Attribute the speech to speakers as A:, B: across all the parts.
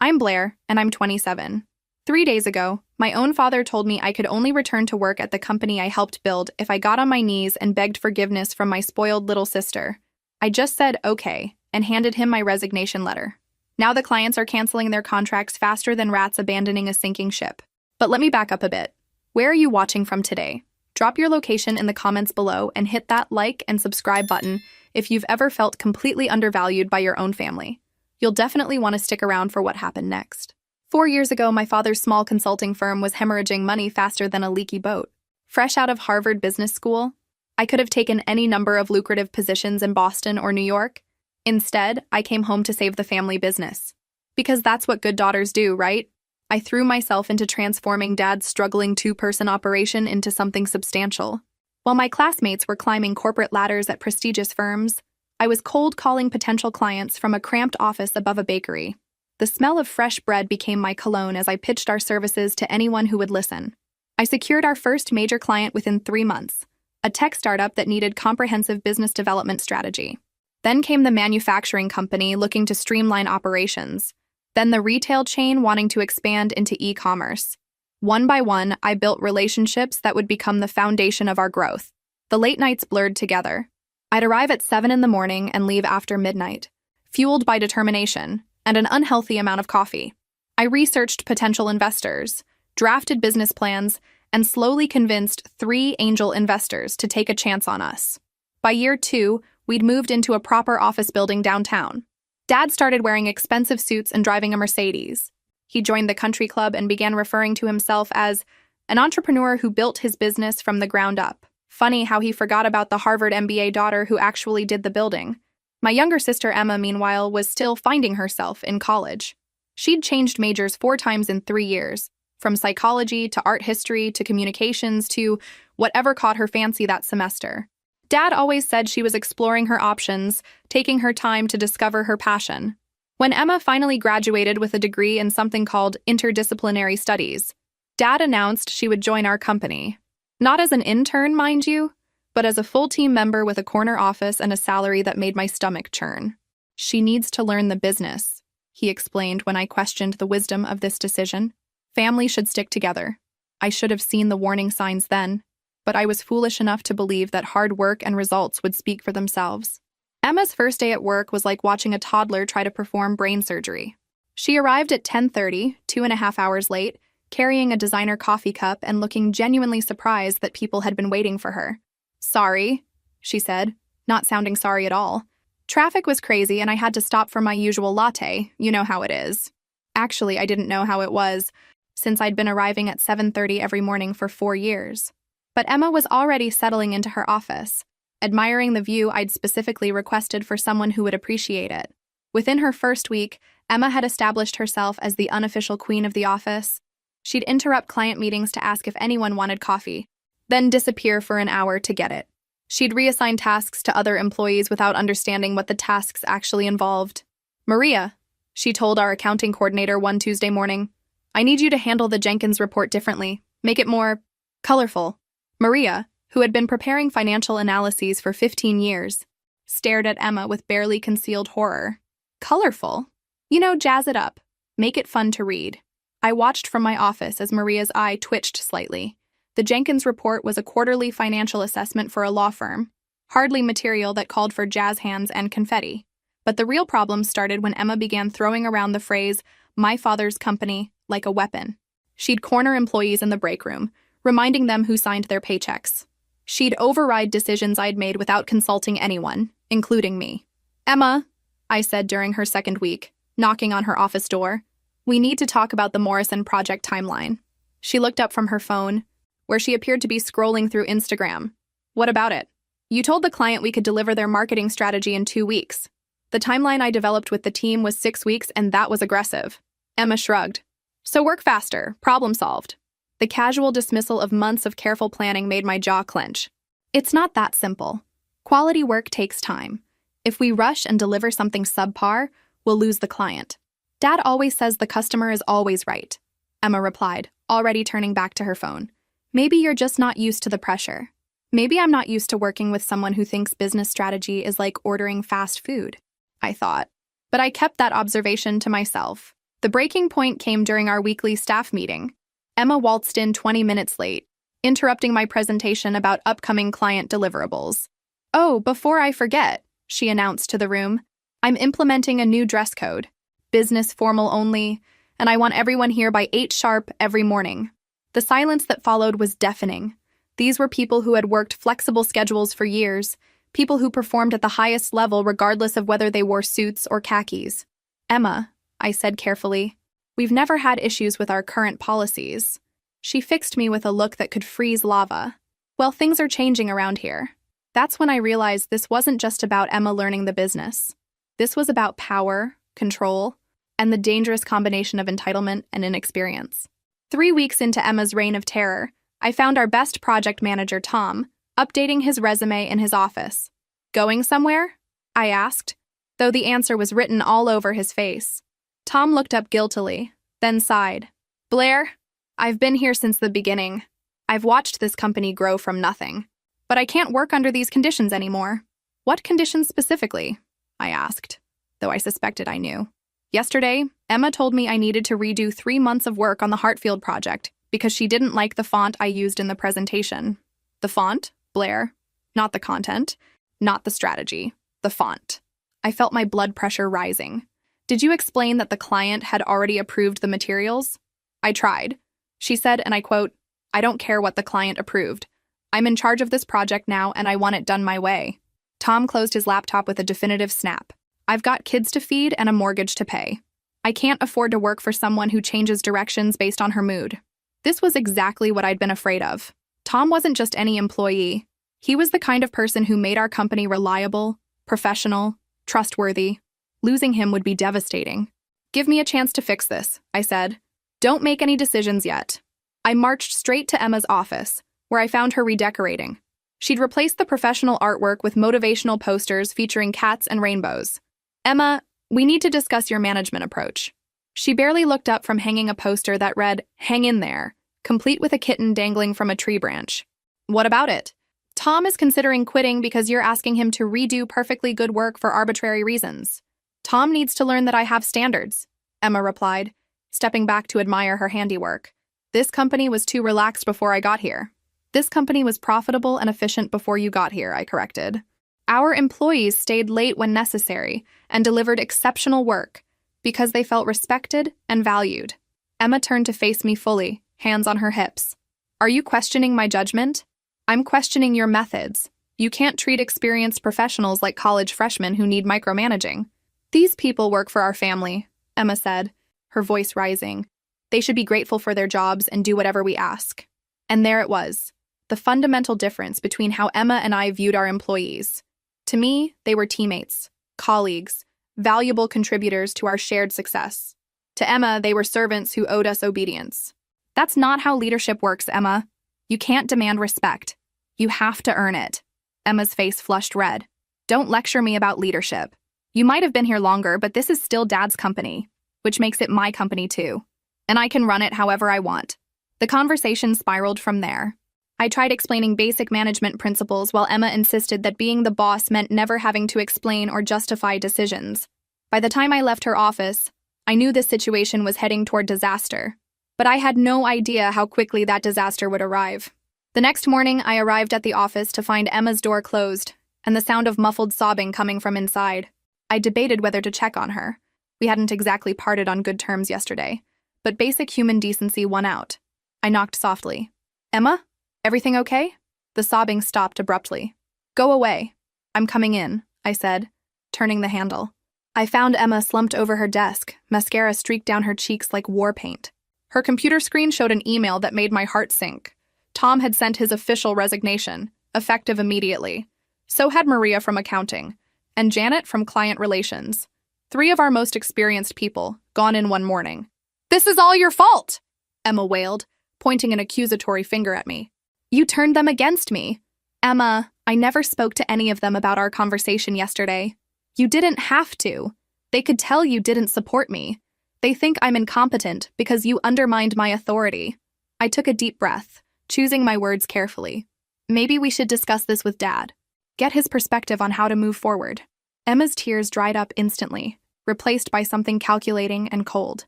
A: I'm Blair, and I'm 27. 3 days ago, my own father told me I could only return to work at the company I helped build if I got on my knees and begged forgiveness from my spoiled little sister. I just said okay and handed him my resignation letter. Now the clients are canceling their contracts faster than rats abandoning a sinking ship. But let me back up a bit. Where are you watching from today? Drop your location in the comments below and hit that like and subscribe button if you've ever felt completely undervalued by your own family. You'll definitely want to stick around for what happened next. 4 years ago, my father's small consulting firm was hemorrhaging money faster than a leaky boat. Fresh out of Harvard Business School, I could have taken any number of lucrative positions in Boston or New York. Instead, I came home to save the family business. Because that's what good daughters do, right? I threw myself into transforming Dad's struggling two-person operation into something substantial. While my classmates were climbing corporate ladders at prestigious firms, I was cold calling potential clients from a cramped office above a bakery. The smell of fresh bread became my cologne as I pitched our services to anyone who would listen. I secured our first major client within 3 months, a tech startup that needed comprehensive business development strategy. Then came the manufacturing company looking to streamline operations. Then the retail chain wanting to expand into e-commerce. One by one, I built relationships that would become the foundation of our growth. The late nights blurred together. I'd arrive at 7 in the morning and leave after midnight, fueled by determination and an unhealthy amount of coffee. I researched potential investors, drafted business plans, and slowly convinced 3 angel investors to take a chance on us. By year 2, we'd moved into a proper office building downtown. Dad started wearing expensive suits and driving a Mercedes. He joined the country club and began referring to himself as an entrepreneur who built his business from the ground up. Funny how he forgot about the Harvard MBA daughter who actually did the building. My younger sister Emma, meanwhile, was still finding herself in college. She'd changed majors 4 times in 3 years, from psychology to art history to communications to whatever caught her fancy that semester. Dad always said she was exploring her options, taking her time to discover her passion. When Emma finally graduated with a degree in something called interdisciplinary studies, Dad announced she would join our company. Not as an intern, mind you, but as a full team member with a corner office and a salary that made my stomach churn. She needs to learn the business, he explained when I questioned the wisdom of this decision. Family should stick together. I should have seen the warning signs then, but I was foolish enough to believe that hard work and results would speak for themselves. Emma's first day at work was like watching a toddler try to perform brain surgery. She arrived at 10:30, 2.5 hours late, carrying a designer coffee cup and looking genuinely surprised that people had been waiting for her. "Sorry," she said, not sounding sorry at all. "Traffic was crazy and I had to stop for my usual latte. You know how it is." Actually, I didn't know how it was, since I'd been arriving at 7:30 every morning for 4 years. But Emma was already settling into her office, admiring the view I'd specifically requested for someone who would appreciate it. Within her first week, Emma had established herself as the unofficial queen of the office. She'd interrupt client meetings to ask if anyone wanted coffee, then disappear for an hour to get it. She'd reassign tasks to other employees without understanding what the tasks actually involved. "Maria," she told our accounting coordinator one Tuesday morning, "I need you to handle the Jenkins report differently. Make it more colorful." Maria, who had been preparing financial analyses for 15 years, stared at Emma with barely concealed horror. "Colorful? You know, jazz it up. Make it fun to read." I watched from my office as Maria's eye twitched slightly. The Jenkins report was a quarterly financial assessment for a law firm, hardly material that called for jazz hands and confetti. But the real problem started when Emma began throwing around the phrase, "my father's company," like a weapon. She'd corner employees in the break room, reminding them who signed their paychecks. She'd override decisions I'd made without consulting anyone, including me. "Emma," I said during her second week, knocking on her office door, "we need to talk about the Morrison project timeline." She looked up from her phone, where she appeared to be scrolling through Instagram. "What about it?" "You told the client we could deliver their marketing strategy in 2 weeks. The timeline I developed with the team was 6 weeks, and that was aggressive." Emma shrugged. "So work faster, problem solved." The casual dismissal of months of careful planning made my jaw clench. It's not that simple. Quality work takes time. If we rush and deliver something subpar, we'll lose the client. "Dad always says the customer is always right," Emma replied, already turning back to her phone. "Maybe you're just not used to the pressure. Maybe I'm not used to working with someone who thinks business strategy is like ordering fast food," I thought. But I kept that observation to myself. The breaking point came during our weekly staff meeting. Emma waltzed in 20 minutes late, interrupting my presentation about upcoming client deliverables. "Oh, before I forget," she announced to the room, "I'm implementing a new dress code. Business formal only, and I want everyone here by 8 sharp every morning." The silence that followed was deafening. These were people who had worked flexible schedules for years, people who performed at the highest level regardless of whether they wore suits or khakis. "Emma," I said carefully, "we've never had issues with our current policies." She fixed me with a look that could freeze lava. "Well, things are changing around here." That's when I realized this wasn't just about Emma learning the business. This was about power, control, and the dangerous combination of entitlement and inexperience. 3 weeks into Emma's reign of terror, I found our best project manager, Tom, updating his resume in his office. "Going somewhere?" I asked, though the answer was written all over his face. Tom looked up guiltily, then sighed. "Blair, I've been here since the beginning. I've watched this company grow from nothing. But I can't work under these conditions anymore." "What conditions specifically?" I asked, though I suspected I knew. "Yesterday, Emma told me I needed to redo 3 months of work on the Hartfield project because she didn't like the font I used in the presentation." "The font, Blair? Not the content, not the strategy, the font." I felt my blood pressure rising. "Did you explain that the client had already approved the materials?" "I tried." She said, and I quote, "I don't care what the client approved. I'm in charge of this project now, and I want it done my way." Tom closed his laptop with a definitive snap. "I've got kids to feed and a mortgage to pay. I can't afford to work for someone who changes directions based on her mood." This was exactly what I'd been afraid of. Tom wasn't just any employee. He was the kind of person who made our company reliable, professional, trustworthy. Losing him would be devastating. "Give me a chance to fix this," I said. "Don't make any decisions yet." I marched straight to Emma's office, where I found her redecorating. She'd replaced the professional artwork with motivational posters featuring cats and rainbows. "Emma, we need to discuss your management approach." She barely looked up from hanging a poster that read, "Hang in there," complete with a kitten dangling from a tree branch. "What about it?" "Tom is considering quitting because you're asking him to redo perfectly good work for arbitrary reasons." "Tom needs to learn that I have standards," Emma replied, stepping back to admire her handiwork. "This company was too relaxed before I got here." "This company was profitable and efficient before you got here," I corrected. "Our employees stayed late when necessary and delivered exceptional work because they felt respected and valued." Emma turned to face me fully, hands on her hips. "Are you questioning my judgment?" "I'm questioning your methods. You can't treat experienced professionals like college freshmen who need micromanaging." "These people work for our family," Emma said, her voice rising. "They should be grateful for their jobs and do whatever we ask." And there it was, the fundamental difference between how Emma and I viewed our employees. To me, they were teammates, colleagues, valuable contributors to our shared success. To Emma, they were servants who owed us obedience. That's not how leadership works, Emma. You can't demand respect. You have to earn it. Emma's face flushed red. "Don't lecture me about leadership. You might have been here longer, but this is still Dad's company, which makes it my company too. And I can run it however I want." The conversation spiraled from there. I tried explaining basic management principles while Emma insisted that being the boss meant never having to explain or justify decisions. By the time I left her office, I knew this situation was heading toward disaster, but I had no idea how quickly that disaster would arrive. The next morning, I arrived at the office to find Emma's door closed and the sound of muffled sobbing coming from inside. I debated whether to check on her. We hadn't exactly parted on good terms yesterday, but basic human decency won out. I knocked softly. "Emma? Everything okay?" The sobbing stopped abruptly. "Go away. I'm coming in," I said, turning the handle. I found Emma slumped over her desk, mascara streaked down her cheeks like war paint. Her computer screen showed an email that made my heart sink. Tom had sent his official resignation, effective immediately. So had Maria from accounting, and Janet from client relations. 3 of our most experienced people, gone in one morning. "This is all your fault," Emma wailed, pointing an accusatory finger at me. "You turned them against me." "Emma, I never spoke to any of them about our conversation yesterday. You didn't have to. They could tell you didn't support me. They think I'm incompetent because you undermined my authority." I took a deep breath, choosing my words carefully. "Maybe we should discuss this with Dad. Get his perspective on how to move forward." Emma's tears dried up instantly, replaced by something calculating and cold.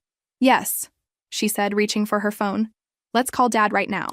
A: Yes, she said, reaching for her phone. Let's call Dad right now.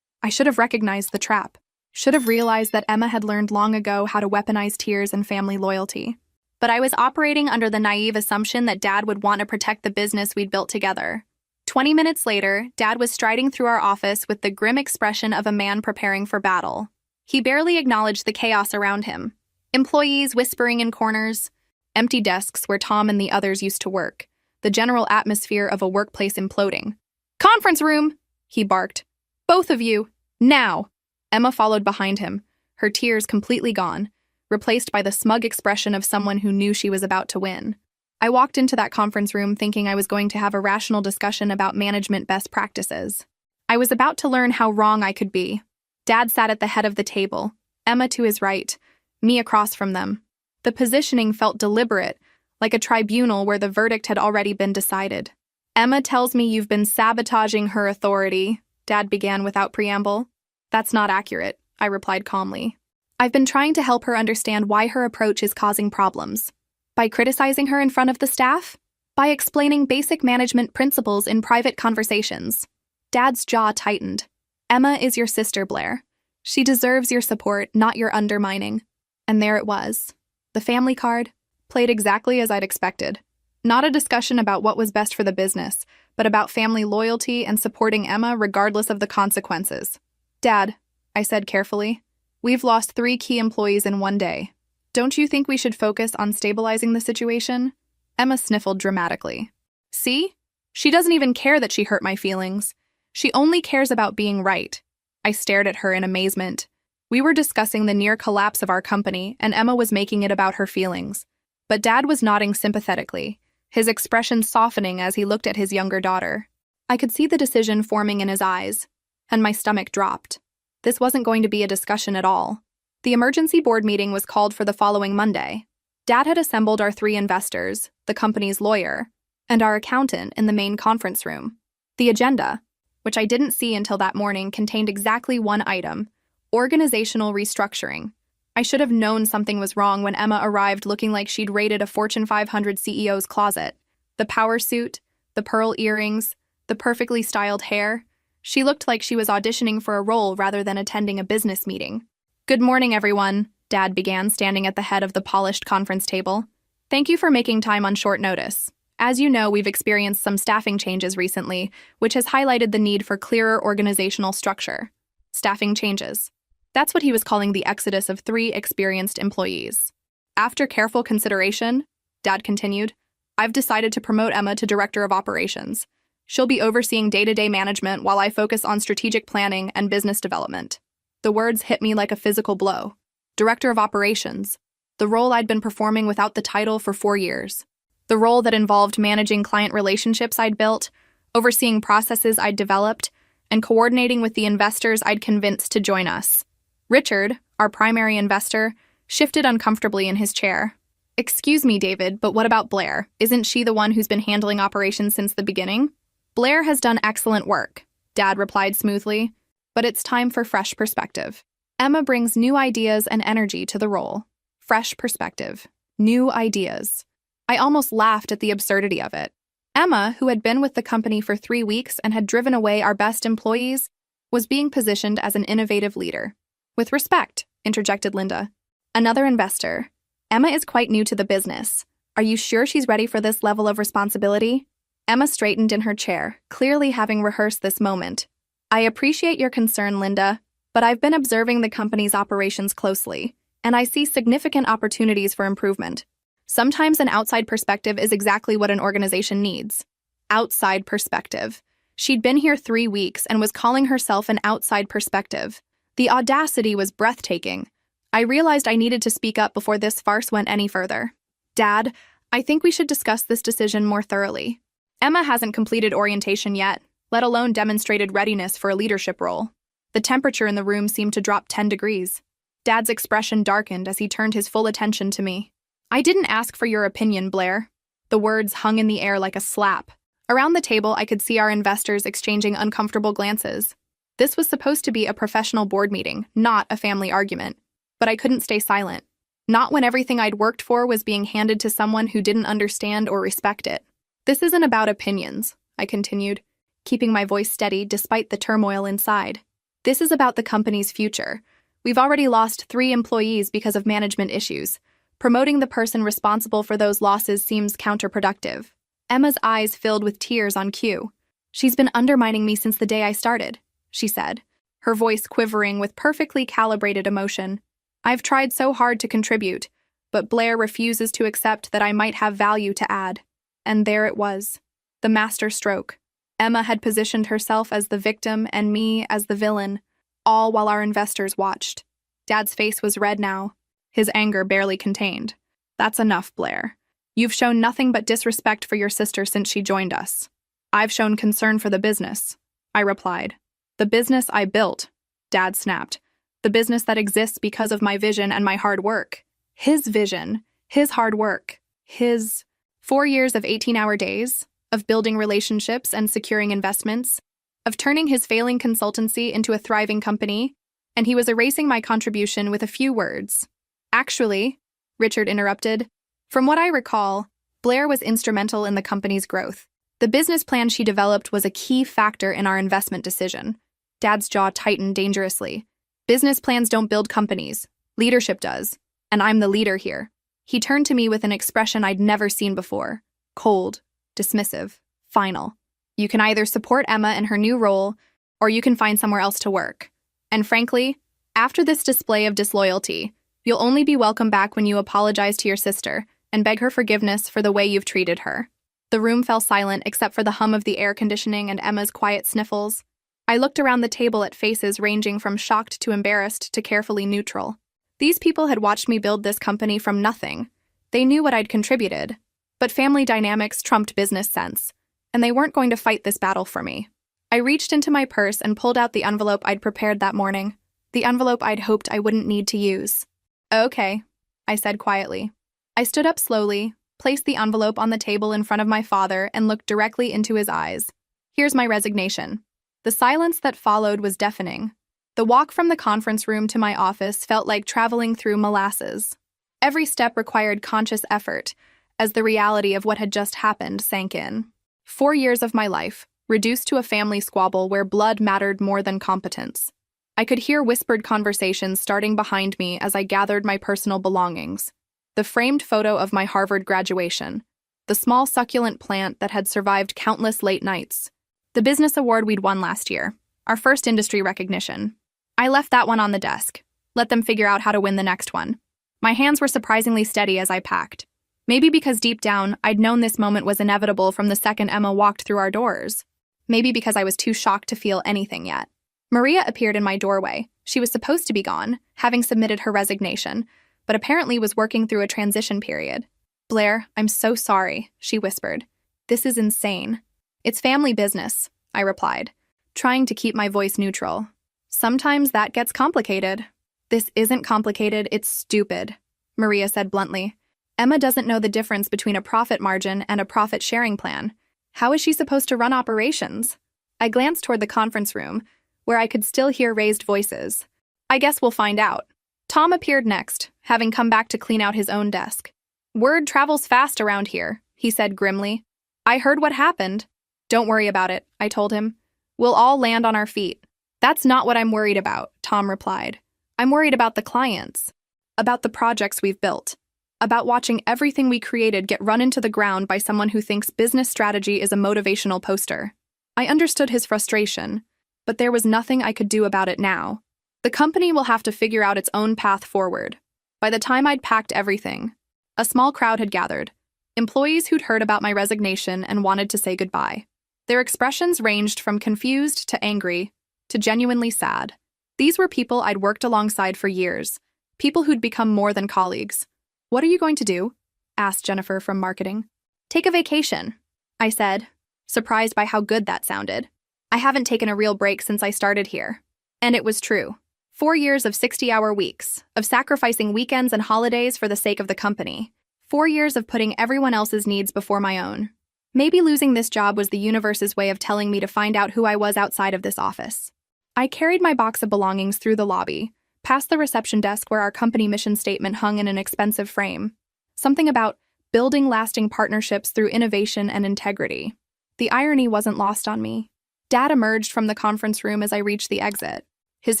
A: I should have recognized the trap. Should have realized that Emma had learned long ago how to weaponize tears and family loyalty. But I was operating under the naive assumption that Dad would want to protect the business we'd built together. 20 minutes later, Dad was striding through our office with the grim expression of a man preparing for battle. He barely acknowledged the chaos around him. Employees whispering in corners, empty desks where Tom and the others used to work, the general atmosphere of a workplace imploding. "Conference room!" he barked. "Both of you, now!" Emma followed behind him, her tears completely gone, replaced by the smug expression of someone who knew she was about to win. I walked into that conference room thinking I was going to have a rational discussion about management best practices. I was about to learn how wrong I could be. Dad sat at the head of the table, Emma to his right, me across from them. The positioning felt deliberate, like a tribunal where the verdict had already been decided. "Emma tells me you've been sabotaging her authority," Dad began without preamble. "That's not accurate," I replied calmly. "I've been trying to help her understand why her approach is causing problems. By criticizing her in front of the staff? By explaining basic management principles in private conversations." Dad's jaw tightened. "Emma is your sister, Blair. She deserves your support, not your undermining." And there it was. The family card, played exactly as I'd expected. Not a discussion about what was best for the business, but about family loyalty and supporting Emma regardless of the consequences. "Dad," I said carefully, "we've lost 3 key employees in one day. Don't you think we should focus on stabilizing the situation?" Emma sniffled dramatically. "See? She doesn't even care that she hurt my feelings. She only cares about being right." I stared at her in amazement. We were discussing the near collapse of our company, and Emma was making it about her feelings. But Dad was nodding sympathetically, his expression softening as he looked at his younger daughter. I could see the decision forming in his eyes, and my stomach dropped. This wasn't going to be a discussion at all. The emergency board meeting was called for the following Monday. Dad had assembled our 3 investors, the company's lawyer, and our accountant in the main conference room. The agenda, which I didn't see until that morning, contained exactly one item: organizational restructuring. I should have known something was wrong when Emma arrived looking like she'd raided a Fortune 500 CEO's closet. The power suit, the pearl earrings, the perfectly styled hair. She looked like she was auditioning for a role rather than attending a business meeting. "Good morning, everyone," Dad began, standing at the head of the polished conference table. "Thank you for making time on short notice. As you know, we've experienced some staffing changes recently, which has highlighted the need for clearer organizational structure." Staffing changes. That's what he was calling the exodus of 3 experienced employees. "After careful consideration," Dad continued, "I've decided to promote Emma to Director of Operations. She'll be overseeing day-to-day management while I focus on strategic planning and business development." The words hit me like a physical blow. Director of Operations, the role I'd been performing without the title for 4 years. The role that involved managing client relationships I'd built, overseeing processes I'd developed, and coordinating with the investors I'd convinced to join us. Richard, our primary investor, shifted uncomfortably in his chair. "Excuse me, David, but what about Blair? Isn't she the one who's been handling operations since the beginning?" "Blair has done excellent work," Dad replied smoothly, "but it's time for fresh perspective. Emma brings new ideas and energy to the role." Fresh perspective. New ideas. I almost laughed at the absurdity of it. Emma, who had been with the company for 3 weeks and had driven away our best employees, was being positioned as an innovative leader. "With respect," interjected Linda. "Another investor. Emma is quite new to the business. Are you sure she's ready for this level of responsibility?" Emma straightened in her chair, clearly having rehearsed this moment. "I appreciate your concern, Linda, but I've been observing the company's operations closely, and I see significant opportunities for improvement. Sometimes an outside perspective is exactly what an organization needs." Outside perspective. She'd been here 3 weeks and was calling herself an outside perspective. The audacity was breathtaking. I realized I needed to speak up before this farce went any further. "Dad, I think we should discuss this decision more thoroughly. Emma hasn't completed orientation yet, let alone demonstrated readiness for a leadership role." The temperature in the room seemed to drop 10 degrees. Dad's expression darkened as he turned his full attention to me. "I didn't ask for your opinion, Blair." The words hung in the air like a slap. Around the table, I could see our investors exchanging uncomfortable glances. This was supposed to be a professional board meeting, not a family argument. But I couldn't stay silent. Not when everything I'd worked for was being handed to someone who didn't understand or respect it. "This isn't about opinions," I continued, keeping my voice steady despite the turmoil inside. This is about the company's future. We've already lost 3 employees because of management issues. Promoting the person responsible for those losses seems counterproductive. Emma's eyes filled with tears on cue. She's been undermining me since the day I started, she said, her voice quivering with perfectly calibrated emotion. I've tried so hard to contribute, but Blair refuses to accept that I might have value to add. And there it was, the master stroke. Emma had positioned herself as the victim and me as the villain, all while our investors watched. Dad's face was red now, his anger barely contained. That's enough, Blair. You've shown nothing but disrespect for your sister since she joined us. I've shown concern for the business, I replied. The business I built, Dad snapped. The business that exists because of my vision and my hard work. His vision, his hard work, his 4 years of 18-hour days, of building relationships and securing investments, of turning his failing consultancy into a thriving company, and he was erasing my contribution with a few words. Actually, Richard interrupted, from what I recall, Blair was instrumental in the company's growth. The business plan she developed was a key factor in our investment decision. Dad's jaw tightened dangerously. Business plans don't build companies. Leadership does. And I'm the leader here. He turned to me with an expression I'd never seen before. Cold, dismissive, final. You can either support Emma in her new role, or you can find somewhere else to work. And frankly, after this display of disloyalty, you'll only be welcome back when you apologize to your sister and beg her forgiveness for the way you've treated her. The room fell silent except for the hum of the air conditioning and Emma's quiet sniffles. I looked around the table at faces ranging from shocked to embarrassed to carefully neutral. These people had watched me build this company from nothing. They knew what I'd contributed. But family dynamics trumped business sense, and they weren't going to fight this battle for me. I reached into my purse and pulled out the envelope I'd prepared that morning, the envelope I'd hoped I wouldn't need to use. Okay, I said quietly. I stood up slowly, placed the envelope on the table in front of my father, and looked directly into his eyes. Here's my resignation. The silence that followed was deafening. The walk from the conference room to my office felt like traveling through molasses. Every step required conscious effort, as the reality of what had just happened sank in. 4 years of my life, reduced to a family squabble where blood mattered more than competence. I could hear whispered conversations starting behind me as I gathered my personal belongings. The framed photo of my Harvard graduation, the small succulent plant that had survived countless late nights, the business award we'd won last year, our first industry recognition. I left that one on the desk, let them figure out how to win the next one. My hands were surprisingly steady as I packed. Maybe because deep down, I'd known this moment was inevitable from the second Emma walked through our doors. Maybe because I was too shocked to feel anything yet. Maria appeared in my doorway. She was supposed to be gone, having submitted her resignation, but apparently was working through a transition period. Blair, I'm so sorry, she whispered. This is insane. It's family business, I replied, trying to keep my voice neutral. Sometimes that gets complicated. This isn't complicated, it's stupid, Maria said bluntly. Emma doesn't know the difference between a profit margin and a profit-sharing plan. How is she supposed to run operations? I glanced toward the conference room, where I could still hear raised voices. I guess we'll find out. Tom appeared next, having come back to clean out his own desk. Word travels fast around here, he said grimly. I heard what happened. Don't worry about it, I told him. We'll all land on our feet. That's not what I'm worried about, Tom replied. I'm worried about the clients, about the projects we've built, about watching everything we created get run into the ground by someone who thinks business strategy is a motivational poster. I understood his frustration, but there was nothing I could do about it now. The company will have to figure out its own path forward. By the time I'd packed everything, a small crowd had gathered, employees who'd heard about my resignation and wanted to say goodbye. Their expressions ranged from confused to angry to genuinely sad. These were people I'd worked alongside for years, people who'd become more than colleagues. What are you going to do? Asked Jennifer from marketing. Take a vacation, I said, surprised by how good that sounded. I haven't taken a real break since I started here. And it was true. 4 years of 60-hour weeks, of sacrificing weekends and holidays for the sake of the company. 4 years of putting everyone else's needs before my own. Maybe losing this job was the universe's way of telling me to find out who I was outside of this office. I carried my box of belongings through the lobby, past the reception desk where our company mission statement hung in an expensive frame. Something about building lasting partnerships through innovation and integrity. The irony wasn't lost on me. Dad emerged from the conference room as I reached the exit. His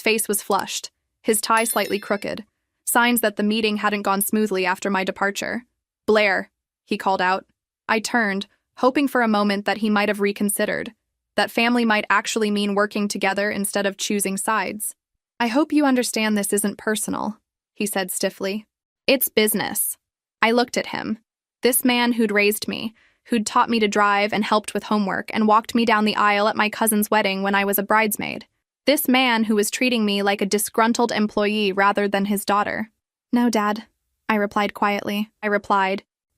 A: face was flushed, his tie slightly crooked, signs that the meeting hadn't gone smoothly after my departure. "Blair," he called out. I turned, hoping for a moment that he might have reconsidered, that family might actually mean working together instead of choosing sides. "I hope you understand this isn't personal," he said stiffly. "It's business." I looked at him. This man who'd raised me, who'd taught me to drive and helped with homework and walked me down the aisle at my cousin's wedding when I was a bridesmaid. This man who was treating me like a disgruntled employee rather than his daughter. "No, Dad," I replied quietly.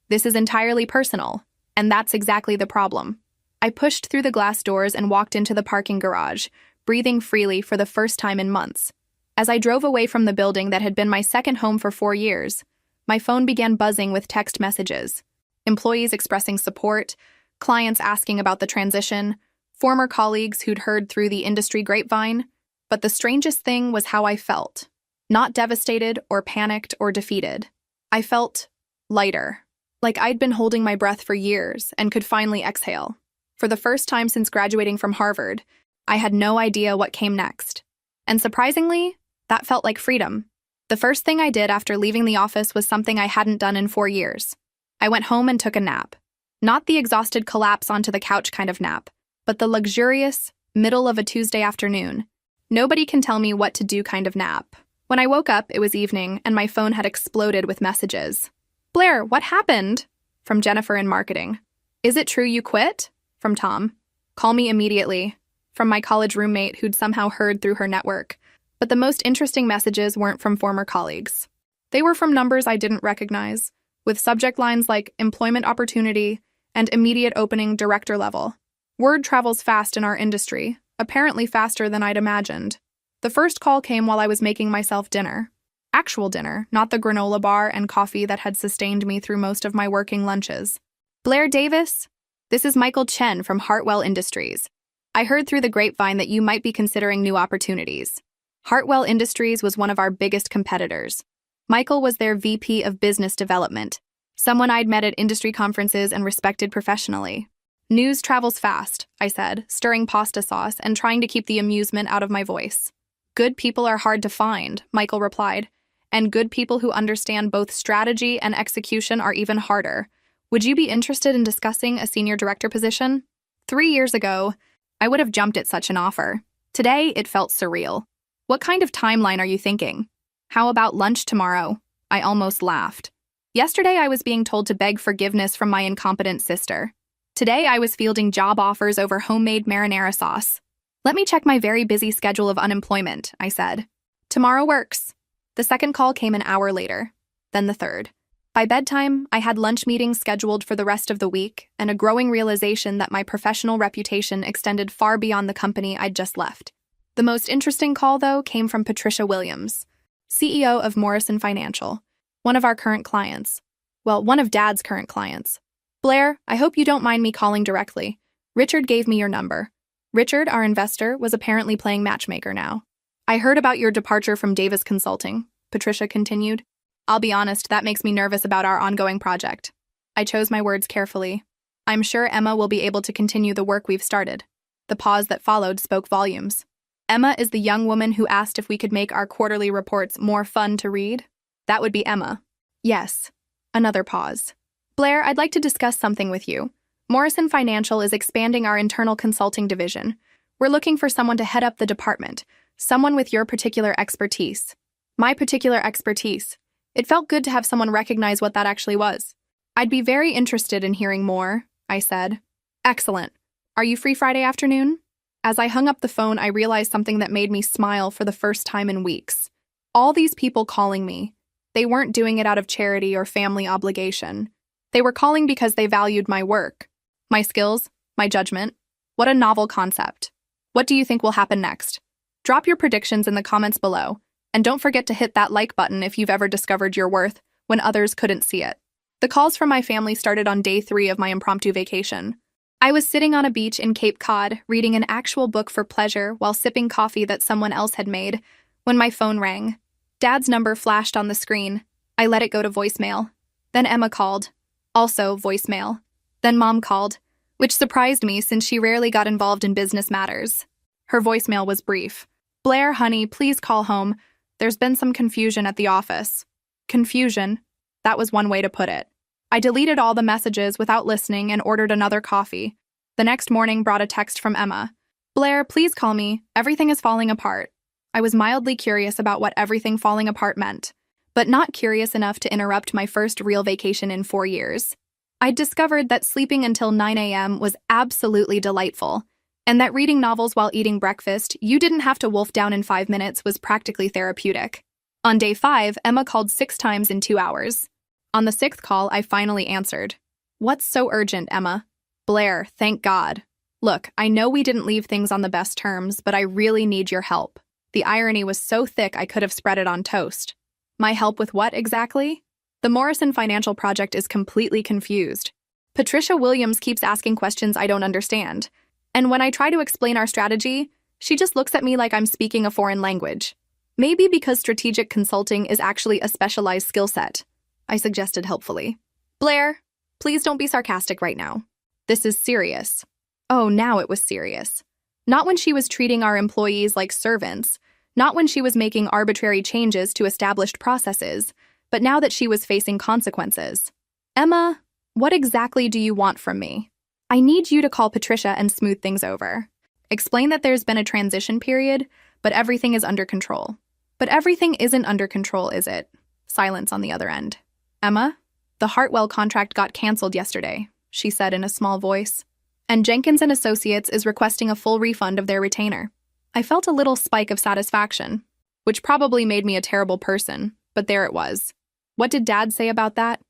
A: "This is entirely personal, and that's exactly the problem." I pushed through the glass doors and walked into the parking garage, breathing freely for the first time in months. As I drove away from the building that had been my second home for 4 years, my phone began buzzing with text messages. Employees expressing support, clients asking about the transition, former colleagues who'd heard through the industry grapevine. But the strangest thing was how I felt. Not devastated or panicked or defeated. I felt lighter, like I'd been holding my breath for years and could finally exhale. For the first time since graduating from Harvard, I had no idea what came next. And surprisingly, that felt like freedom. The first thing I did after leaving the office was something I hadn't done in 4 years. I went home and took a nap. Not the exhausted collapse onto the couch kind of nap, but the luxurious, middle of a Tuesday afternoon, nobody can tell me what to do kind of nap. When I woke up, it was evening, and my phone had exploded with messages. "Blair, what happened?" From Jennifer in marketing. "Is it true you quit?" From Tom. "Call me immediately." From my college roommate who'd somehow heard through her network. But the most interesting messages weren't from former colleagues. They were from numbers I didn't recognize, with subject lines like employment opportunity and immediate opening director level. Word travels fast in our industry, apparently faster than I'd imagined. The first call came while I was making myself dinner. Actual dinner, not the granola bar and coffee that had sustained me through most of my working lunches. "Blair Davis? This is Michael Chen from Hartwell Industries. I heard through the grapevine that you might be considering new opportunities." Hartwell Industries was one of our biggest competitors. Michael was their VP of Business Development, someone I'd met at industry conferences and respected professionally. "News travels fast," I said, stirring pasta sauce and trying to keep the amusement out of my voice. "Good people are hard to find," Michael replied, "and good people who understand both strategy and execution are even harder. Would you be interested in discussing a senior director position?" 3 years ago, I would have jumped at such an offer. Today, it felt surreal. "What kind of timeline are you thinking?" "How about lunch tomorrow?" I almost laughed. Yesterday, I was being told to beg forgiveness from my incompetent sister. Today, I was fielding job offers over homemade marinara sauce. "Let me check my very busy schedule of unemployment," I said. "Tomorrow works." The second call came an hour later, then the third. By bedtime, I had lunch meetings scheduled for the rest of the week and a growing realization that my professional reputation extended far beyond the company I'd just left. The most interesting call, though, came from Patricia Williams, CEO of Morrison Financial, one of our current clients. Well, one of Dad's current clients. "Blair, I hope you don't mind me calling directly. Richard gave me your number." Richard, our investor, was apparently playing matchmaker now. "I heard about your departure from Davis Consulting," Patricia continued. "I'll be honest, that makes me nervous about our ongoing project." I chose my words carefully. "I'm sure Emma will be able to continue the work we've started." The pause that followed spoke volumes. "Emma is the young woman who asked if we could make our quarterly reports more fun to read?" "That would be Emma." "Yes." Another pause. "Blair, I'd like to discuss something with you. Morrison Financial is expanding our internal consulting division. We're looking for someone to head up the department, someone with your particular expertise." My particular expertise. It felt good to have someone recognize what that actually was. "I'd be very interested in hearing more," I said. "Excellent. Are you free Friday afternoon?" As I hung up the phone, I realized something that made me smile for the first time in weeks. All these people calling me. They weren't doing it out of charity or family obligation. They were calling because they valued my work, my skills, my judgment. What a novel concept. What do you think will happen next? Drop your predictions in the comments below, and don't forget to hit that like button if you've ever discovered your worth when others couldn't see it. The calls from my family started on day 3 of my impromptu vacation. I was sitting on a beach in Cape Cod, reading an actual book for pleasure while sipping coffee that someone else had made, when my phone rang. Dad's number flashed on the screen. I let it go to voicemail. Then Emma called. Also voicemail. Then Mom called. which surprised me since she rarely got involved in business matters. Her voicemail was brief. Blair, honey, please call home. There's been some confusion at the office. Confusion? That was one way to put it. I deleted all the messages without listening and ordered another coffee. The next morning brought a text from Emma. Blair, please call me. Everything is falling apart. I was mildly curious about what everything falling apart meant, but not curious enough to interrupt my first real vacation in 4 years. I'd discovered that sleeping until 9 a.m. was absolutely delightful, and that reading novels while eating breakfast you didn't have to wolf down in 5 minutes was practically therapeutic. On day 5, Emma called 6 times in 2 hours. On the 6th call, I finally answered. What's so urgent, Emma? Blair, thank God. Look, I know we didn't leave things on the best terms, but I really need your help. The irony was so thick I could have spread it on toast. My help with what exactly? The Morrison Financial Project is completely confused. Patricia Williams keeps asking questions I don't understand. And when I try to explain our strategy, she just looks at me like I'm speaking a foreign language. Maybe because strategic consulting is actually a specialized skill set, I suggested helpfully. Blair, please don't be sarcastic right now. This is serious. Oh, now it was serious. Not when she was treating our employees like servants, not when she was making arbitrary changes to established processes, but now that she was facing consequences. Emma, what exactly do you want from me? I need you to call Patricia and smooth things over. Explain that there's been a transition period, but everything is under control. But everything isn't under control, is it? Silence on the other end. Emma, the Hartwell contract got canceled yesterday, she said in a small voice. And Jenkins and Associates is requesting a full refund of their retainer. I felt a little spike of satisfaction, which probably made me a terrible person, but there it was. What did Dad say about that?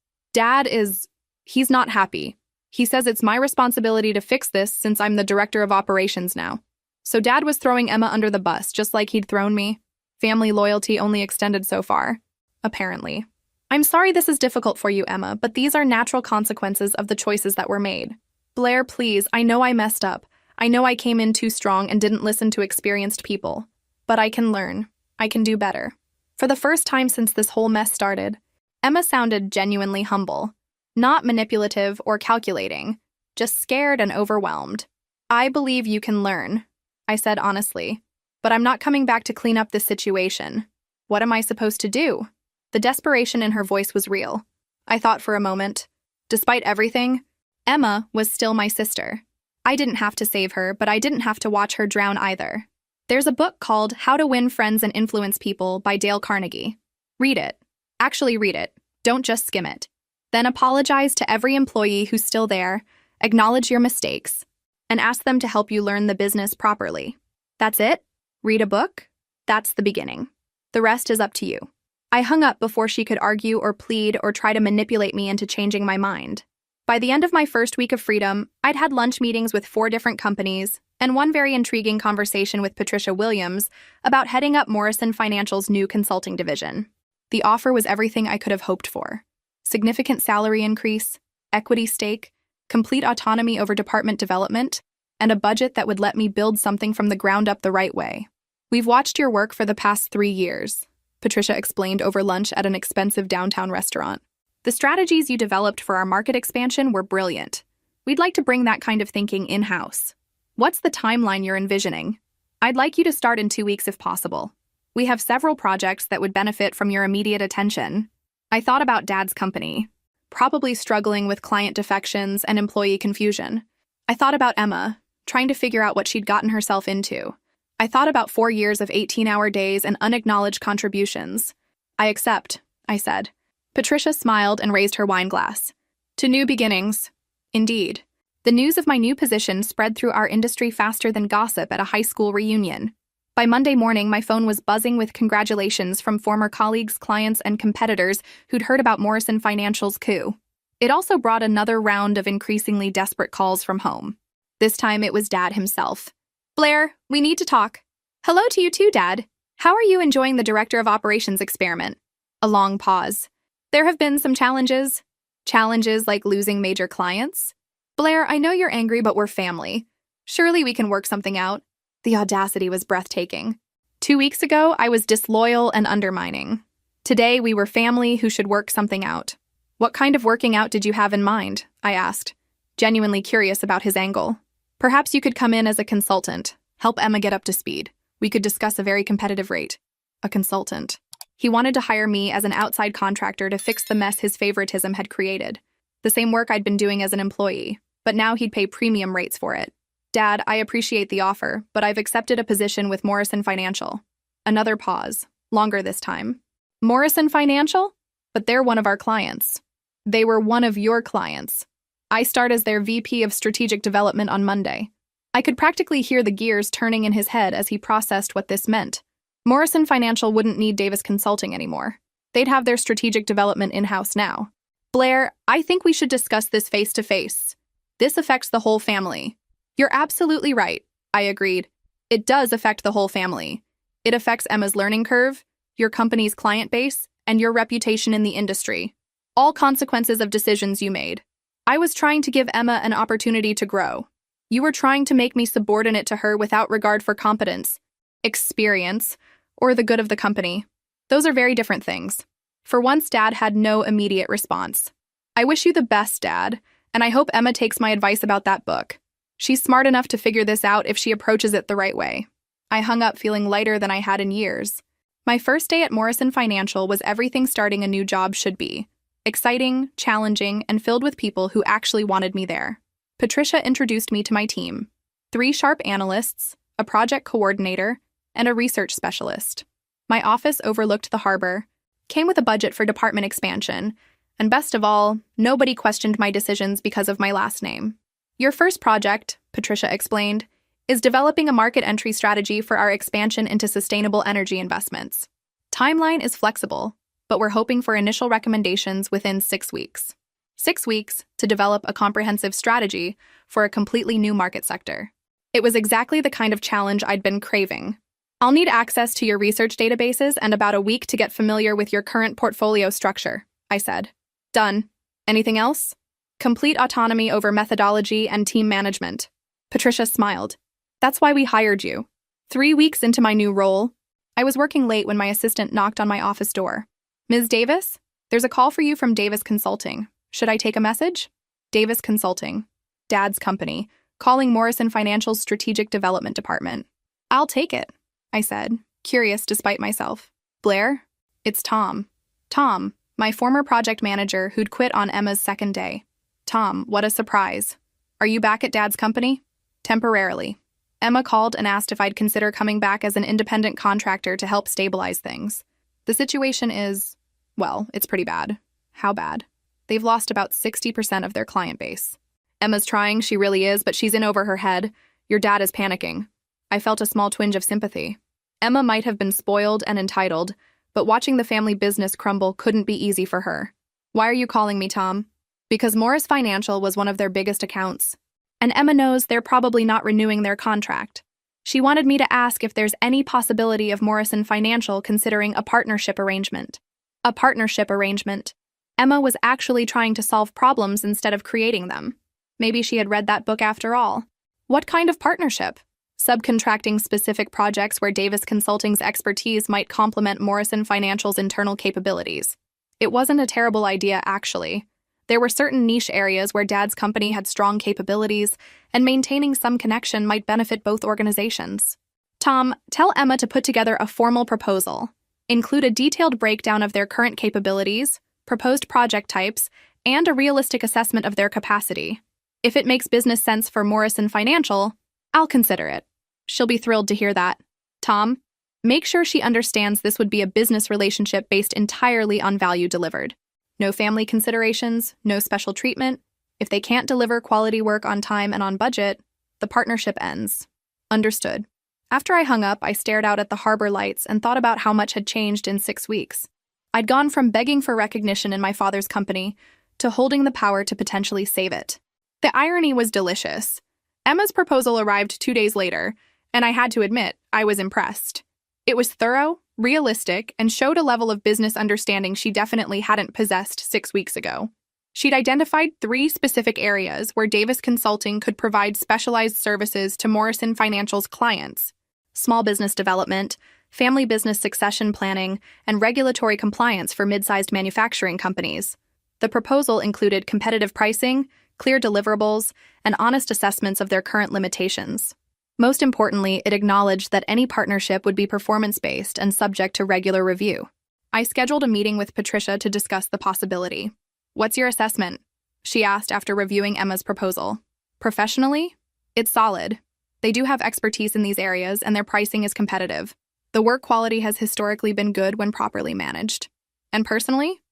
A: He's not happy. He says it's my responsibility to fix this since I'm the director of operations now. So Dad was throwing Emma under the bus, just like he'd thrown me. Family loyalty only extended so far, apparently. I'm sorry this is difficult for you, Emma, but these are natural consequences of the choices that were made. Blair, please, I know I messed up. I know I came in too strong and didn't listen to experienced people. But I can learn. I can do better. For the first time since this whole mess started, Emma sounded genuinely humble. Not manipulative or calculating, just scared and overwhelmed. I believe you can learn, I said honestly. But I'm not coming back to clean up this situation. What am I supposed to do? The desperation in her voice was real. I thought for a moment. Despite everything, Emma was still my sister. I didn't have to save her, but I didn't have to watch her drown either. There's a book called How to Win Friends and Influence People by Dale Carnegie. Read it. Actually read it. Don't just skim it. Then apologize to every employee who's still there, acknowledge your mistakes, and ask them to help you learn the business properly. That's it? Read a book? That's the beginning. The rest is up to you. I hung up before she could argue or plead or try to manipulate me into changing my mind. By the end of my first week of freedom, I'd had lunch meetings with 4 different companies and one very intriguing conversation with Patricia Williams about heading up Morrison Financial's new consulting division. The offer was everything I could have hoped for. Significant salary increase, equity stake, complete autonomy over department development, and a budget that would let me build something from the ground up the right way. We've watched your work for the past 3 years, Patricia explained over lunch at an expensive downtown restaurant. The strategies you developed for our market expansion were brilliant. We'd like to bring that kind of thinking in-house. What's the timeline you're envisioning? I'd like you to start in 2 weeks if possible. We have several projects that would benefit from your immediate attention. I thought about Dad's company, probably struggling with client defections and employee confusion. I thought about Emma, trying to figure out what she'd gotten herself into. I thought about 4 years of 18-hour days and unacknowledged contributions. I accept, I said. Patricia smiled and raised her wine glass. To new beginnings. Indeed. The news of my new position spread through our industry faster than gossip at a high school reunion. By Monday morning, my phone was buzzing with congratulations from former colleagues, clients, and competitors who'd heard about Morrison Financial's coup. It also brought another round of increasingly desperate calls from home. This time it was Dad himself. Blair, we need to talk. Hello to you too, Dad. How are you enjoying the Director of Operations experiment? A long pause. There have been some challenges. Challenges like losing major clients? Blair, I know you're angry, but we're family. Surely we can work something out. The audacity was breathtaking. 2 weeks ago, I was disloyal and undermining. Today, we were family who should work something out. What kind of working out did you have in mind? I asked. genuinely curious about his angle. Perhaps you could come in as a consultant, help Emma get up to speed. We could discuss a very competitive rate. A consultant. He wanted to hire me as an outside contractor to fix the mess his favoritism had created. The same work I'd been doing as an employee, but now he'd pay premium rates for it. Dad, I appreciate the offer, but I've accepted a position with Morrison Financial. Another pause, longer this time. Morrison Financial? But they're one of our clients. They were one of your clients. I start as their VP of Strategic Development on Monday. I could practically hear the gears turning in his head as he processed what this meant. Morrison Financial wouldn't need Davis Consulting anymore. They'd have their strategic development in-house now. Blair, I think we should discuss this face-to-face. This affects the whole family. You're absolutely right, I agreed. It does affect the whole family. It affects Emma's learning curve, your company's client base, and your reputation in the industry. All consequences of decisions you made. I was trying to give Emma an opportunity to grow. You were trying to make me subordinate to her without regard for competence, experience, or the good of the company. Those are very different things. For once, Dad had no immediate response. I wish you the best, Dad, and I hope Emma takes my advice about that book. She's smart enough to figure this out if she approaches it the right way. I hung up feeling lighter than I had in years. My first day at Morrison Financial was everything starting a new job should be. Exciting, challenging, and filled with people who actually wanted me there. Patricia introduced me to my team. 3 sharp analysts, a project coordinator, and a research specialist. My office overlooked the harbor, came with a budget for department expansion, and best of all, nobody questioned my decisions because of my last name. Your first project, Patricia explained, is developing a market entry strategy for our expansion into sustainable energy investments. Timeline is flexible, but we're hoping for initial recommendations within 6 weeks. 6 weeks to develop a comprehensive strategy for a completely new market sector. It was exactly the kind of challenge I'd been craving. I'll need access to your research databases and about a week to get familiar with your current portfolio structure, I said. Done. Anything else? Complete autonomy over methodology and team management. Patricia smiled. That's why we hired you. 3 weeks into my new role, I was working late when my assistant knocked on my office door. Ms. Davis, there's a call for you from Davis Consulting. Should I take a message? Davis Consulting. Dad's company, calling Morrison Financial's Strategic Development Department. I'll take it, I said, curious despite myself. Blair? It's Tom. Tom, my former project manager who'd quit on Emma's second day. Tom, what a surprise. Are you back at Dad's company? Temporarily. Emma called and asked if I'd consider coming back as an independent contractor to help stabilize things. The situation is, well, it's pretty bad. How bad? They've lost about 60% of their client base. Emma's trying, she really is, but she's in over her head. Your dad is panicking. I felt a small twinge of sympathy. Emma might have been spoiled and entitled, but watching the family business crumble couldn't be easy for her. Why are you calling me, Tom? Because Morris Financial was one of their biggest accounts. And Emma knows they're probably not renewing their contract. She wanted me to ask if there's any possibility of Morrison Financial considering a partnership arrangement. A partnership arrangement. Emma was actually trying to solve problems instead of creating them. Maybe she had read that book after all. What kind of partnership? Subcontracting specific projects where Davis Consulting's expertise might complement Morrison Financial's internal capabilities. It wasn't a terrible idea, actually. There were certain niche areas where Dad's company had strong capabilities, and maintaining some connection might benefit both organizations. Tom, tell Emma to put together a formal proposal. Include a detailed breakdown of their current capabilities, proposed project types, and a realistic assessment of their capacity. If it makes business sense for Morrison Financial, I'll consider it. She'll be thrilled to hear that. Tom, make sure she understands this would be a business relationship based entirely on value delivered. No family considerations, no special treatment. If they can't deliver quality work on time and on budget, the partnership ends. Understood. After I hung up, I stared out at the harbor lights and thought about how much had changed in 6 weeks. I'd gone from begging for recognition in my father's company to holding the power to potentially save it. The irony was delicious. Emma's proposal arrived 2 days later, and I had to admit, I was impressed. It was thorough, realistic, and showed a level of business understanding she definitely hadn't possessed 6 weeks ago. She'd identified 3 specific areas where Davis Consulting could provide specialized services to Morrison Financial's clients: small business development, family business succession planning, and regulatory compliance for mid-sized manufacturing companies. The proposal included competitive pricing, clear deliverables, and honest assessments of their current limitations. Most importantly, it acknowledged that any partnership would be performance-based and subject to regular review. I scheduled a meeting with Patricia to discuss the possibility. "What's your assessment?" she asked after reviewing Emma's proposal. "Professionally, it's solid. They do have expertise in these areas, and their pricing is competitive. The work quality has historically been good when properly managed. And personally,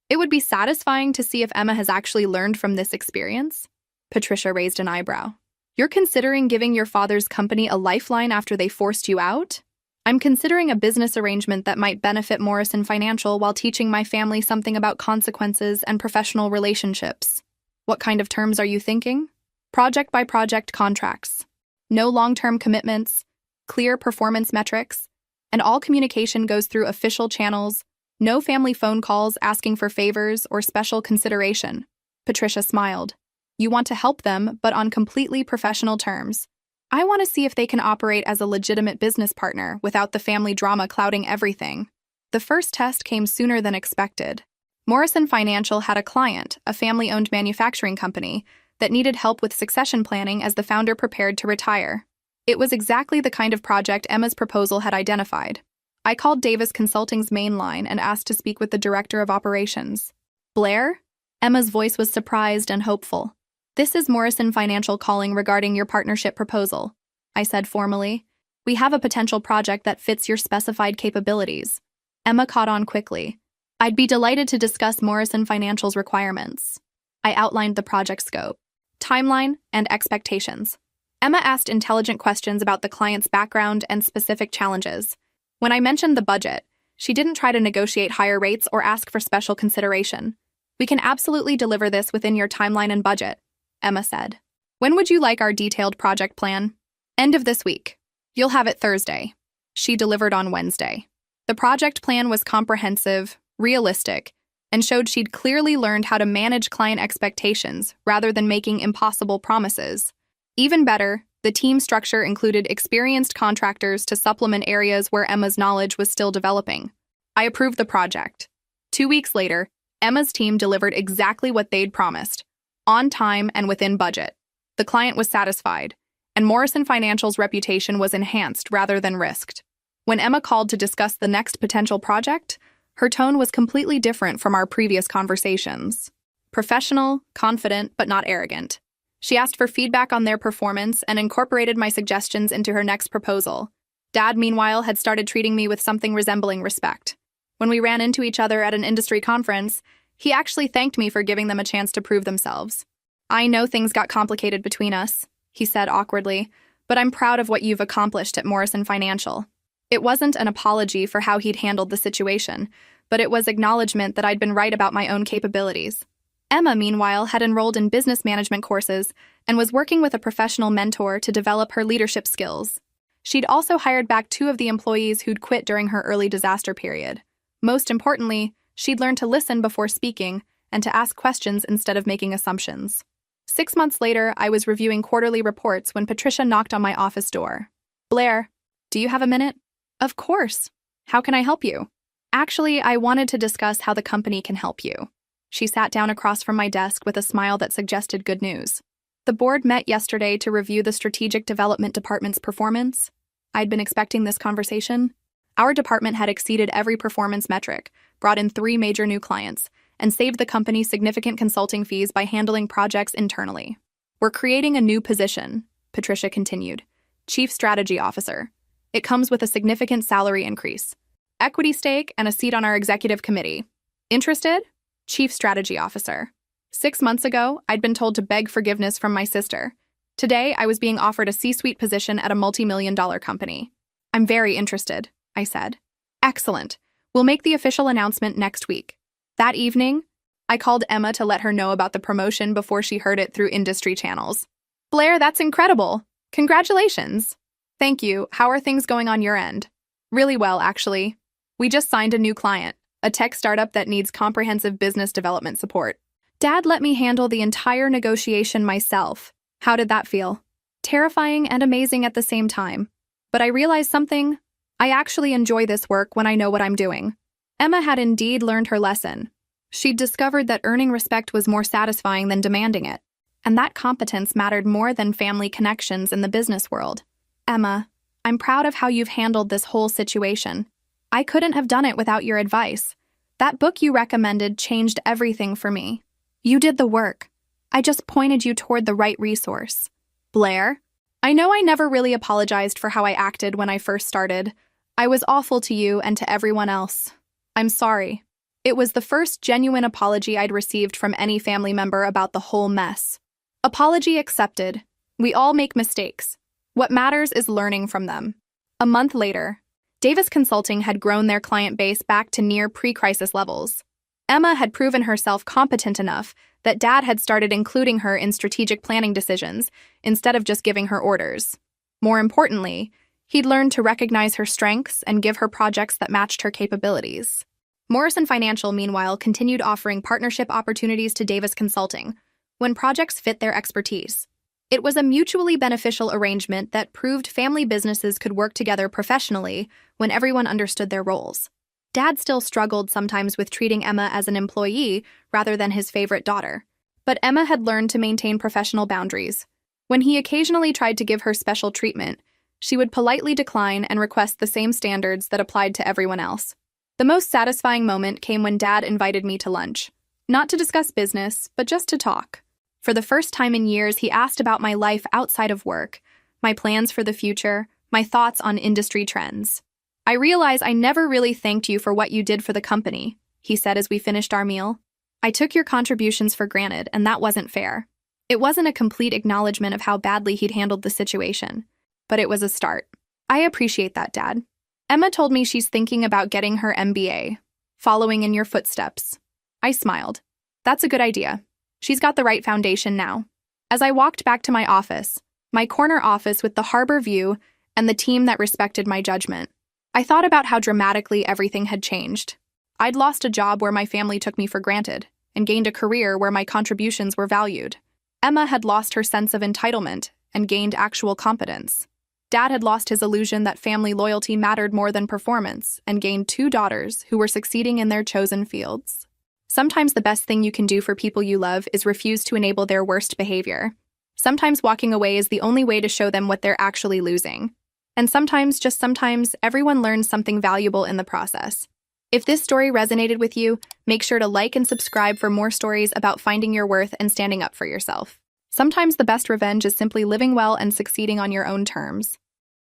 A: it would be satisfying to see if Emma has actually learned from this experience." Patricia raised an eyebrow. "You're considering giving your father's company a lifeline after they forced you out?" "I'm considering a business arrangement that might benefit Morrison Financial while teaching my family something about consequences and professional relationships." "What kind of terms are you thinking?" "Project-by-project contracts. No long-term commitments, clear performance metrics, and all communication goes through official channels. No family phone calls asking for favors or special consideration." Patricia smiled. "You want to help them, but on completely professional terms. I want to see if they can operate as a legitimate business partner without the family drama clouding everything." The first test came sooner than expected. Morrison Financial had a client, a family-owned manufacturing company, that needed help with succession planning as the founder prepared to retire. It was exactly the kind of project Emma's proposal had identified. I called Davis Consulting's main line and asked to speak with the director of operations. "Blair?" Emma's voice was surprised and hopeful. "This is Morrison Financial calling regarding your partnership proposal," I said formally. "We have a potential project that fits your specified capabilities." Emma caught on quickly. "I'd be delighted to discuss Morrison Financial's requirements." I outlined the project scope, timeline, and expectations. Emma asked intelligent questions about the client's background and specific challenges. When I mentioned the budget, she didn't try to negotiate higher rates or ask for special consideration. "We can absolutely deliver this within your timeline and budget," Emma said. "When would you like our detailed project plan?" "End of this week. You'll have it Thursday." She delivered on Wednesday. The project plan was comprehensive, realistic, and showed she'd clearly learned how to manage client expectations rather than making impossible promises. Even better, the team structure included experienced contractors to supplement areas where Emma's knowledge was still developing. I approved the project. 2 weeks later, Emma's team delivered exactly what they'd promised, on time and within budget. The client was satisfied, and Morrison Financial's reputation was enhanced rather than risked. When Emma called to discuss the next potential project, her tone was completely different from our previous conversations. Professional, confident, but not arrogant. She asked for feedback on their performance and incorporated my suggestions into her next proposal. Dad, meanwhile, had started treating me with something resembling respect. When we ran into each other at an industry conference, he actually thanked me for giving them a chance to prove themselves. "I know things got complicated between us," he said awkwardly, "but I'm proud of what you've accomplished at Morrison Financial." It wasn't an apology for how he'd handled the situation, but it was acknowledgement that I'd been right about my own capabilities. Emma, meanwhile, had enrolled in business management courses and was working with a professional mentor to develop her leadership skills. She'd also hired back 2 of the employees who'd quit during her early disaster period. Most importantly, she'd learned to listen before speaking and to ask questions instead of making assumptions. 6 months later, I was reviewing quarterly reports when Patricia knocked on my office door. "Blair, do you have a minute?" "Of course. How can I help you?" "Actually, I wanted to discuss how the company can help you." She sat down across from my desk with a smile that suggested good news. "The board met yesterday to review the Strategic Development Department's performance." I'd been expecting this conversation. Our department had exceeded every performance metric, brought in 3 major new clients, and saved the company significant consulting fees by handling projects internally. "We're creating a new position," Patricia continued. "Chief Strategy Officer. It comes with a significant salary increase, equity stake, and a seat on our executive committee. Interested?" Chief Strategy Officer. 6 months ago, I'd been told to beg forgiveness from my sister. Today, I was being offered a C-suite position at a multi-million-dollar company. "I'm very interested," I said. "Excellent. We'll make the official announcement next week." That evening, I called Emma to let her know about the promotion before she heard it through industry channels. "Blair, that's incredible. Congratulations." "Thank you. How are things going on your end?" "Really well, actually. We just signed a new client, a tech startup that needs comprehensive business development support. Dad let me handle the entire negotiation myself." How did that feel? Terrifying and amazing at the same time. But I realized something. I actually enjoy this work when I know what I'm doing. Emma had indeed learned her lesson. She'd discovered that earning respect was more satisfying than demanding it, and that competence mattered more than family connections in the business world. Emma, I'm proud of how you've handled this whole situation. I couldn't have done it without your advice. That book you recommended changed everything for me. You did the work. I just pointed you toward the right resource. Blair, I know I never really apologized for how I acted when I first started. I was awful to you and to everyone else. I'm sorry. It was the first genuine apology I'd received from any family member about the whole mess. Apology accepted. We all make mistakes. What matters is learning from them. A month later, Davis Consulting had grown their client base back to near pre-crisis levels. Emma had proven herself competent enough that Dad had started including her in strategic planning decisions instead of just giving her orders. More importantly, he'd learned to recognize her strengths and give her projects that matched her capabilities. Morrison Financial, meanwhile, continued offering partnership opportunities to Davis Consulting when projects fit their expertise. It was a mutually beneficial arrangement that proved family businesses could work together professionally when everyone understood their roles. Dad still struggled sometimes with treating Emma as an employee rather than his favorite daughter, but Emma had learned to maintain professional boundaries. When he occasionally tried to give her special treatment, she would politely decline and request the same standards that applied to everyone else. The most satisfying moment came when Dad invited me to lunch. Not to discuss business, but just to talk. For the first time in years, he asked about my life outside of work, my plans for the future, my thoughts on industry trends. I realize I never really thanked you for what you did for the company, he said as we finished our meal. I took your contributions for granted, and that wasn't fair. It wasn't a complete acknowledgement of how badly he'd handled the situation, but it was a start. I appreciate that, Dad. Emma told me she's thinking about getting her MBA, following in your footsteps. I smiled. That's a good idea. She's got the right foundation now. As I walked back to my office, my corner office with the harbor view and the team that respected my judgment, I thought about how dramatically everything had changed. I'd lost a job where my family took me for granted and gained a career where my contributions were valued. Emma had lost her sense of entitlement and gained actual competence. Dad had lost his illusion that family loyalty mattered more than performance and gained two daughters who were succeeding in their chosen fields. Sometimes the best thing you can do for people you love is refuse to enable their worst behavior. Sometimes walking away is the only way to show them what they're actually losing. And sometimes, just sometimes, everyone learns something valuable in the process. If this story resonated with you, make sure to like and subscribe for more stories about finding your worth and standing up for yourself. Sometimes the best revenge is simply living well and succeeding on your own terms.